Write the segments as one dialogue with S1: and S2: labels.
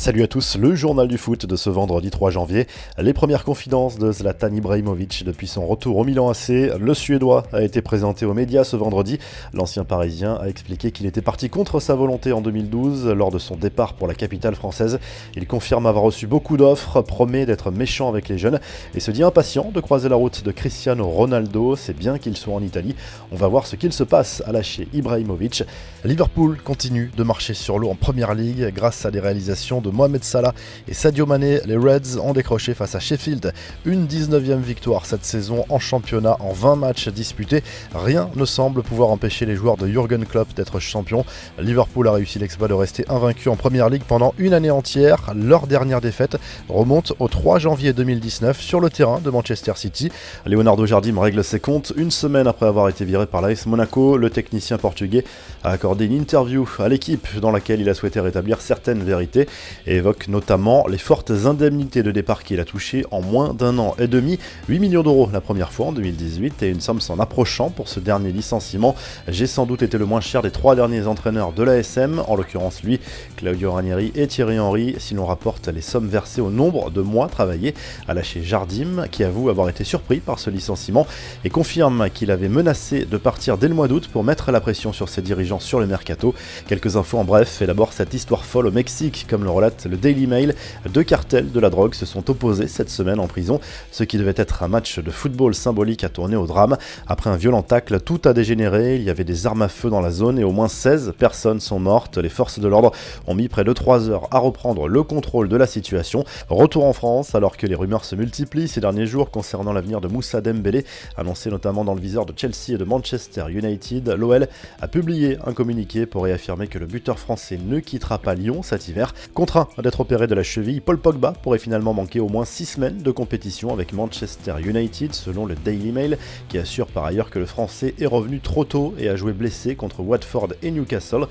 S1: Salut à tous, le journal du foot de ce vendredi 3 janvier. Les premières confidences de Zlatan Ibrahimovic depuis son retour au Milan AC. Le Suédois a été présenté aux médias ce vendredi. L'ancien Parisien a expliqué qu'il était parti contre sa volonté en 2012 lors de son départ pour la capitale française. Il confirme avoir reçu beaucoup d'offres, promet d'être méchant avec les jeunes et se dit impatient de croiser la route de Cristiano Ronaldo. C'est bien qu'il soit en Italie. On va voir ce qu'il se passe à lâcher Ibrahimovic. Liverpool continue de marcher sur l'eau en Première Ligue grâce à des réalisations de Mohamed Salah et Sadio Mané. Les Reds ont décroché face à Sheffield une 19e victoire cette saison en championnat en 20 matchs disputés. Rien ne semble pouvoir empêcher les joueurs de Jürgen Klopp d'être champions. Liverpool a réussi l'exploit de rester invaincu en Première Ligue pendant une année entière. Leur dernière défaite remonte au 3 janvier 2019 sur le terrain de Manchester City. Leonardo Jardim règle ses comptes une semaine après avoir été viré par l'AS Monaco. Le technicien portugais a accordé une interview à l'équipe dans laquelle il a souhaité rétablir certaines vérités et évoque notamment les fortes indemnités de départ qu'il a touchées en moins d'un an et demi. 8 millions d'euros la première fois en 2018 et une somme s'en approchant pour ce dernier licenciement. J'ai sans doute été le moins cher des 3 derniers entraîneurs de l'ASM, en l'occurrence lui, Claudio Ranieri et Thierry Henry, si l'on rapporte les sommes versées au nombre de mois travaillés, a lâché Jardim, qui avoue avoir été surpris par ce licenciement et confirme qu'il avait menacé de partir dès le mois d'août pour mettre la pression sur ses dirigeants sur le mercato. Quelques infos en bref, et d'abord cette histoire folle au Mexique, comme le relate le Daily Mail. 2 cartels de la drogue se sont opposés cette semaine en prison. Ce qui devait être un match de football symbolique a tourné au drame. Après un violent tacle, tout a dégénéré. Il y avait des armes à feu dans la zone et au moins 16 personnes sont mortes. Les forces de l'ordre ont mis près de 3 heures à reprendre le contrôle de la situation. Retour en France, alors que les rumeurs se multiplient ces derniers jours concernant l'avenir de Moussa Dembélé, annoncé notamment dans le viseur de Chelsea et de Manchester United. L'OL a publié un communiqué pour réaffirmer que le buteur français ne quittera pas Lyon cet hiver. Contraint d'être opéré de la cheville, Paul Pogba pourrait finalement manquer au moins 6 semaines de compétition avec Manchester United, selon le Daily Mail, qui assure par ailleurs que le Français est revenu trop tôt et a joué blessé contre Watford et Newcastle.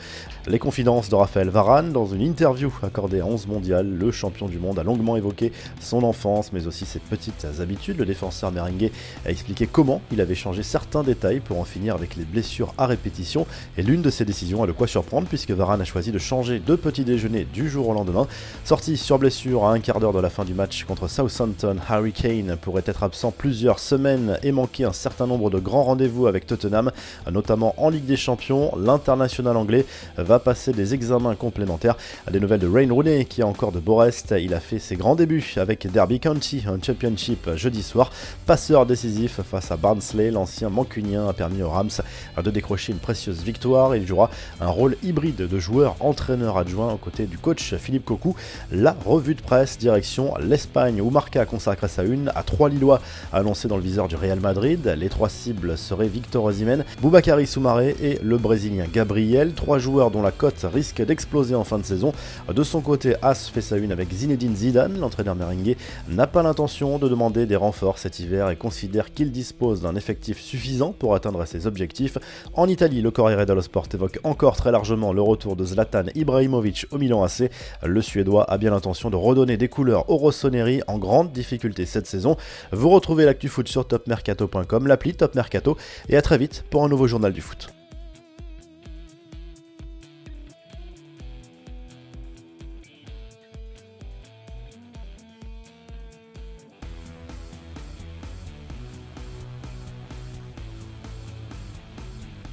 S1: Les confidences de Raphaël Varane, dans une interview accordée à 11 Mondial, le champion du monde a longuement évoqué son enfance, mais aussi ses petites habitudes. Le défenseur merengue a expliqué comment il avait changé certains détails pour en finir avec les blessures à répétition, et l'une de ses décisions a de quoi surprendre puisque Varane a choisi de changer de petit déjeuner du jour au lendemain. Sorti sur blessure à un quart d'heure de la fin du match contre Southampton, Harry Kane pourrait être absent plusieurs semaines et manquer un certain nombre de grands rendez-vous avec Tottenham, notamment en Ligue des Champions. L'international anglais va passer des examens complémentaires. Des nouvelles de Wayne Rooney qui a encore de beaux restes. Il a fait ses grands débuts avec Derby County, un championship jeudi soir. Passeur décisif face à Barnsley, l'ancien mancunien a permis aux Rams de décrocher une précieuse victoire. Il jouera un rôle hybride de joueur-entraîneur adjoint aux côtés du coach Philippe Cocu. La revue de presse direction l'Espagne où Marca consacre sa une à 3 Lillois annoncés dans le viseur du Real Madrid. Les 3 cibles seraient Victor Osimhen, Boubakary Soumaré et le Brésilien Gabriel. 3 joueurs dont la cote risque d'exploser en fin de saison. De son côté, As fait sa une avec Zinedine Zidane. L'entraîneur merengue n'a pas l'intention de demander des renforts cet hiver et considère qu'il dispose d'un effectif suffisant pour atteindre ses objectifs. En Italie, le Corriere dello Sport évoque encore très largement le retour de Zlatan Ibrahimovic au Milan AC. Le Suédois a bien l'intention de redonner des couleurs au Rossoneri en grande difficulté cette saison. Vous retrouvez l'actu foot sur topmercato.com, l'appli Top Mercato, et à très vite pour un nouveau journal du foot.